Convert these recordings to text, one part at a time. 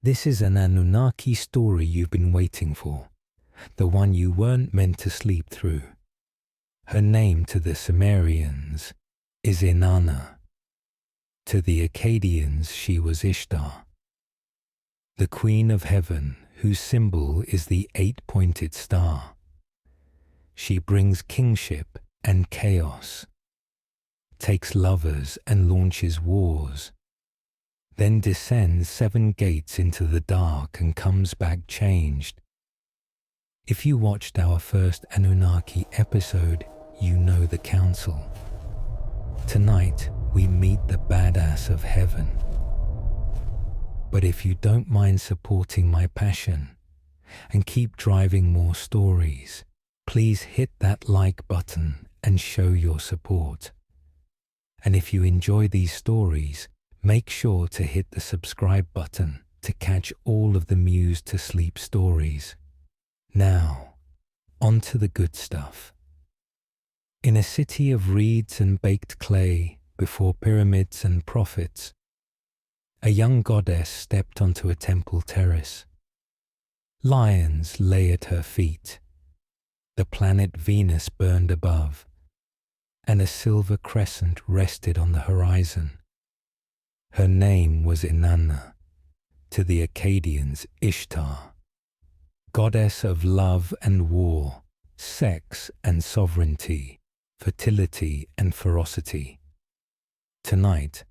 This is an Anunnaki story you've been waiting for, the one you weren't meant to sleep through. Her name to the Sumerians is Inanna. To the Akkadians she was Ishtar, the queen of heaven whose symbol is the eight-pointed star. She brings kingship and chaos, takes lovers and launches wars, then descends 7 gates into the dark and comes back changed. If you watched our first Anunnaki episode, you know the council. Tonight, we meet the badass of heaven. But if you don't mind supporting my passion and keep driving more stories, please hit that like button and show your support. And if you enjoy these stories, make sure to hit the subscribe button to catch all of the Muse to Sleep stories. Now, on to the good stuff. In a city of reeds and baked clay, before pyramids and prophets, a young goddess stepped onto a temple terrace. Lions lay at her feet. The planet Venus burned above, and a silver crescent rested on the horizon. Her name was Inanna, to the Akkadians Ishtar, goddess of love and war, sex and sovereignty, fertility and ferocity. Tonight,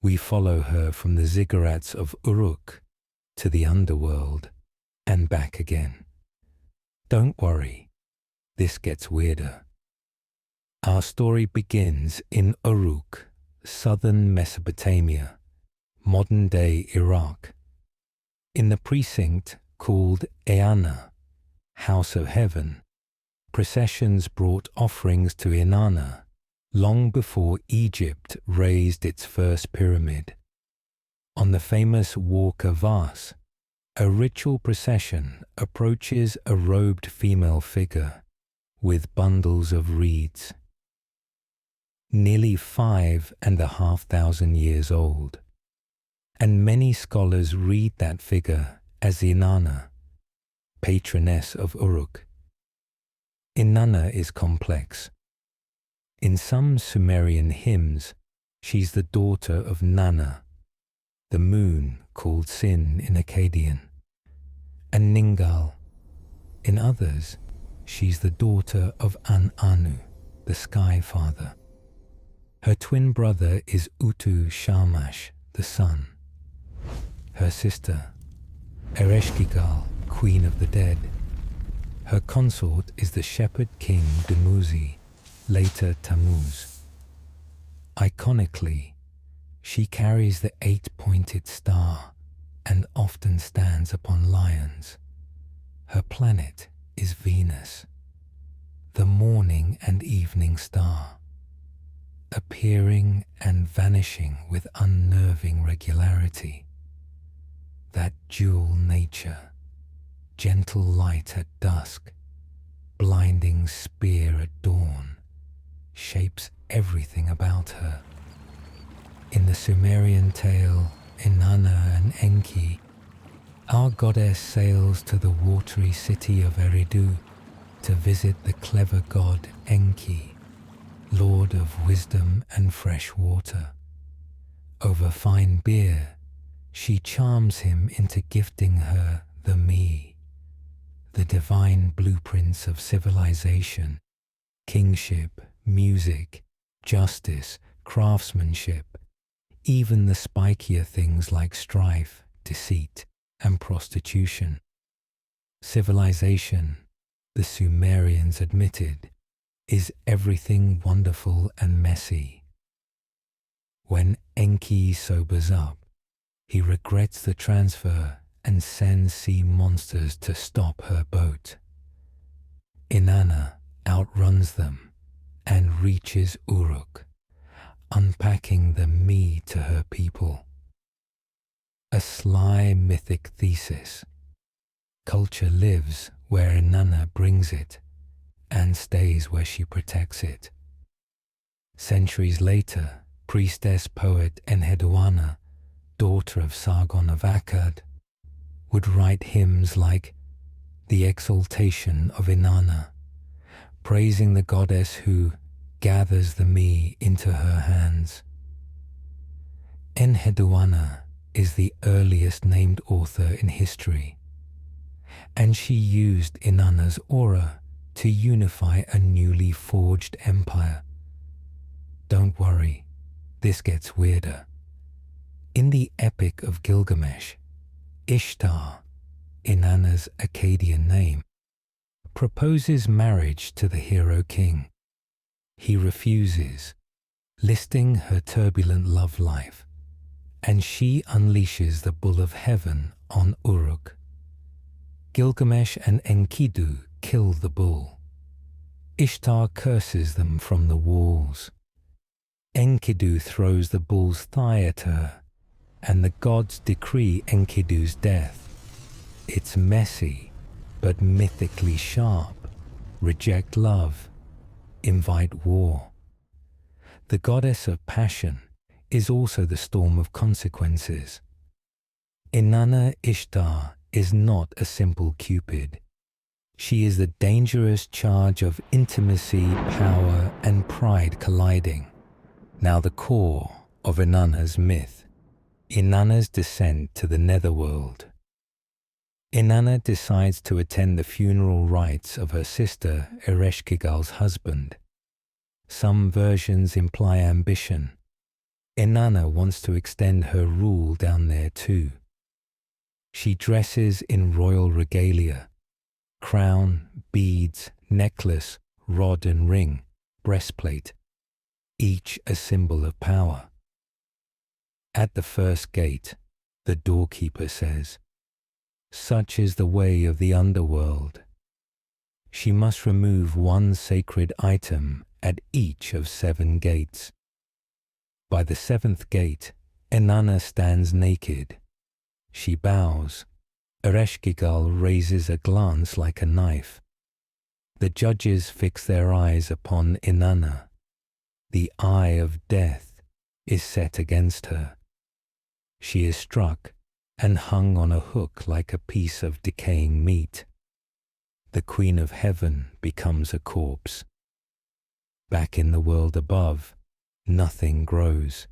we follow her from the ziggurats of Uruk to the Underworld and back again. Don't worry, this gets weirder. Our story begins in Uruk, southern Mesopotamia, modern-day Iraq. In the precinct called Eanna, House of Heaven, processions brought offerings to Inanna long before Egypt raised its first pyramid. On the famous Walk of Vas, a ritual procession approaches a robed female figure with bundles of reeds. Nearly 5,500 years old, and many scholars read that figure as Inanna, patroness of Uruk. Inanna is complex. In some Sumerian hymns, she's the daughter of Nanna, the moon called Sin in Akkadian, and Ningal. In others, she's the daughter of Anu, the sky father. Her twin brother is Utu Shamash, the sun. Her sister, Ereshkigal, queen of the dead. Her consort is the shepherd king Dumuzi, later Tammuz. Iconically, she carries the 8-pointed star and often stands upon lions. Her planet is Venus, the morning and evening star, appearing and vanishing with unnerving regularity. That dual nature, gentle light at dusk, blinding spear at dawn, shapes everything about her. In the Sumerian tale, Inanna and Enki, our goddess sails to the watery city of Eridu to visit the clever god Enki, lord of wisdom and fresh water. Over fine beer, she charms him into gifting her the me, the divine blueprints of civilization, kingship, music, justice, craftsmanship, even the spikier things like strife, deceit, and prostitution. Civilization, the Sumerians admitted, is everything wonderful and messy. When Enki sobers up, he regrets the transfer and sends sea monsters to stop her boat. Inanna outruns them and reaches Uruk, unpacking the me to her people. A sly mythic thesis. Culture lives where Inanna brings it and stays where she protects it. Centuries later, priestess poet Enheduanna, daughter of Sargon of Akkad, would write hymns like The Exaltation of Inanna, praising the goddess who gathers the me into her hands. Enheduanna is the earliest named author in history, and she used Inanna's aura to unify a newly forged empire. Don't worry, this gets weirder. In the Epic of Gilgamesh, Ishtar, Inanna's Akkadian name, proposes marriage to the hero king. He refuses, listing her turbulent love life, and she unleashes the bull of heaven on Uruk. Gilgamesh and Enkidu kill the bull. Ishtar curses them from the walls. Enkidu throws the bull's thigh at her, and the gods decree Enkidu's death. It's messy, but mythically sharp. Reject love, invite war. The goddess of passion is also the storm of consequences. Inanna Ishtar is not a simple Cupid. She is the dangerous charge of intimacy, power, and pride colliding. Now the core of Inanna's myth, Inanna's descent to the netherworld. Inanna decides to attend the funeral rites of her sister Ereshkigal's husband. Some versions imply ambition. Inanna wants to extend her rule down there too. She dresses in royal regalia, crown, beads, necklace, rod and ring, breastplate, each a symbol of power. At the first gate, the doorkeeper says, "Such is the way of the underworld." She must remove one sacred item at each of 7 gates. By the 7th gate, Inanna stands naked. She bows. Ereshkigal raises a glance like a knife. The judges fix their eyes upon Inanna. The eye of death is set against her. She is struck and hung on a hook like a piece of decaying meat. The Queen of Heaven becomes a corpse. Back in the world above, nothing grows.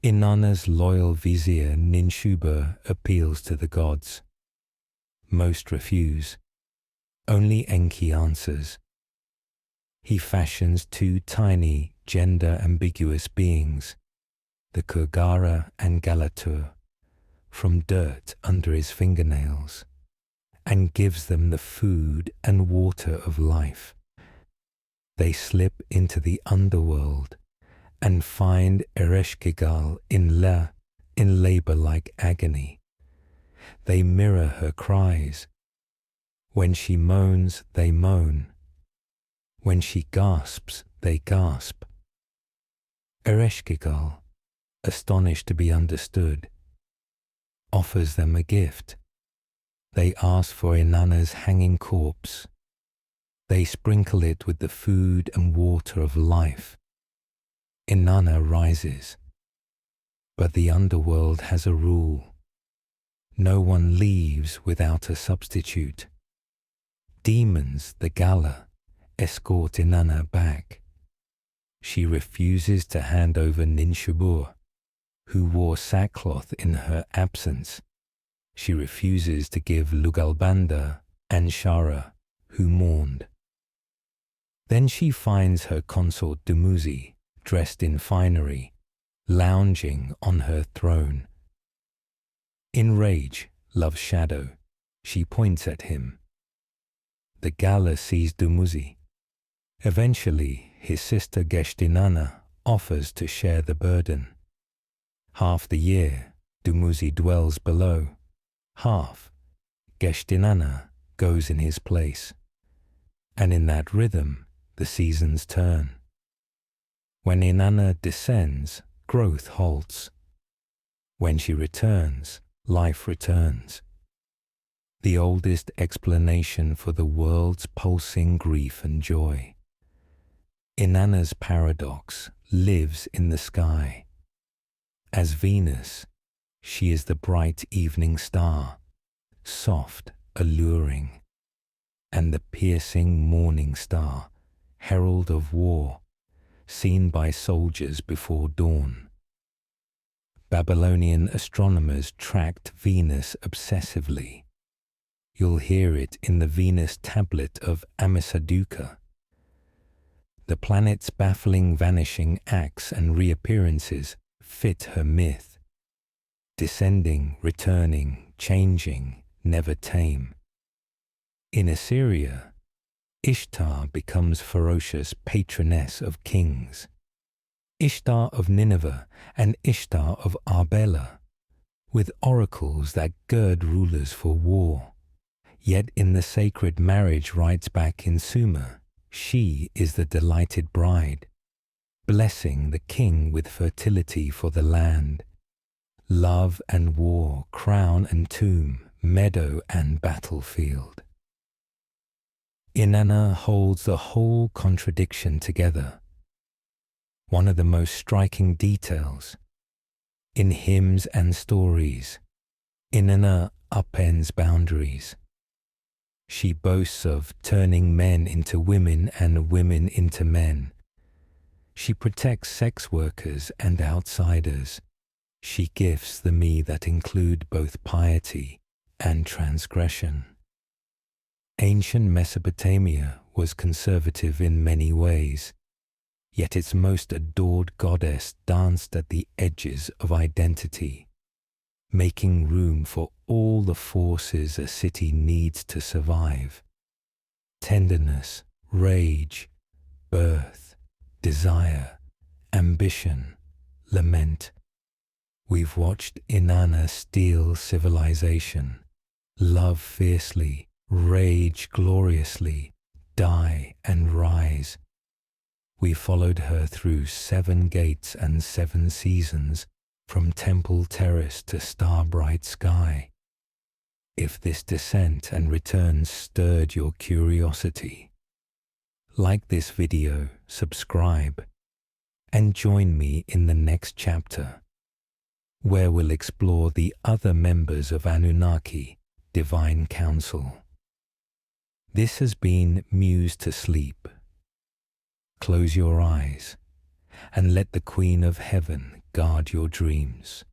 Inanna's loyal vizier Ninshuber appeals to the gods. Most refuse. Only Enki answers. He fashions 2 tiny, gender-ambiguous beings, the Kurgara and Galatur, from dirt under his fingernails, and gives them the food and water of life. They slip into the underworld and find Ereshkigal in labor-like agony. They mirror her cries. When she moans, they moan. When she gasps, they gasp. Ereshkigal, astonished to be understood, offers them a gift. They ask for Inanna's hanging corpse. They sprinkle it with the food and water of life. Inanna rises. But the underworld has a rule. No one leaves without a substitute. Demons, the Gala, escort Inanna back. She refuses to hand over Ninshubur, who wore sackcloth in her absence. She refuses to give Lugalbanda and Shara, who mourned. Then she finds her consort Dumuzi, dressed in finery, lounging on her throne. In rage, Love's shadow, she points at him. The Gala sees Dumuzi. Eventually, his sister Geshtinanna offers to share the burden. Half the year, Dumuzi dwells below. Half, Geshtinanna goes in his place. And in that rhythm, the seasons turn. When Inanna descends, growth halts. When she returns, life returns. The oldest explanation for the world's pulsing grief and joy. Inanna's paradox lives in the sky. As Venus, she is the bright evening star, soft, alluring, and the piercing morning star, herald of war, seen by soldiers before dawn. Babylonian astronomers tracked Venus obsessively. You'll hear it in the Venus tablet of Amisaduqa. The planet's baffling vanishing acts and reappearances fit her myth. Descending, returning, changing, never tame. In Assyria, Ishtar becomes ferocious patroness of kings. Ishtar of Nineveh and Ishtar of Arbela, with oracles that gird rulers for war. Yet in the sacred marriage rites back in Sumer, she is the delighted bride, blessing the king with fertility for the land. Love and war, crown and tomb, meadow and battlefield. Inanna holds the whole contradiction together. One of the most striking details. In hymns and stories, Inanna upends boundaries. She boasts of turning men into women and women into men. She protects sex workers and outsiders. She gifts the me that include both piety and transgression. Ancient Mesopotamia was conservative in many ways, yet its most adored goddess danced at the edges of identity, making room for all the forces a city needs to survive. Tenderness, rage, birth, desire, ambition, lament. We've watched Inanna steal civilization, love fiercely, rage gloriously, die and rise. We followed her through 7 gates and 7 seasons, from temple terrace to star-bright sky. If this descent and return stirred your curiosity, like this video, subscribe, and join me in the next chapter, where we'll explore the other members of Anunnaki Divine Council. This has been Muse to Sleep. Close your eyes and let the Queen of Heaven guard your dreams.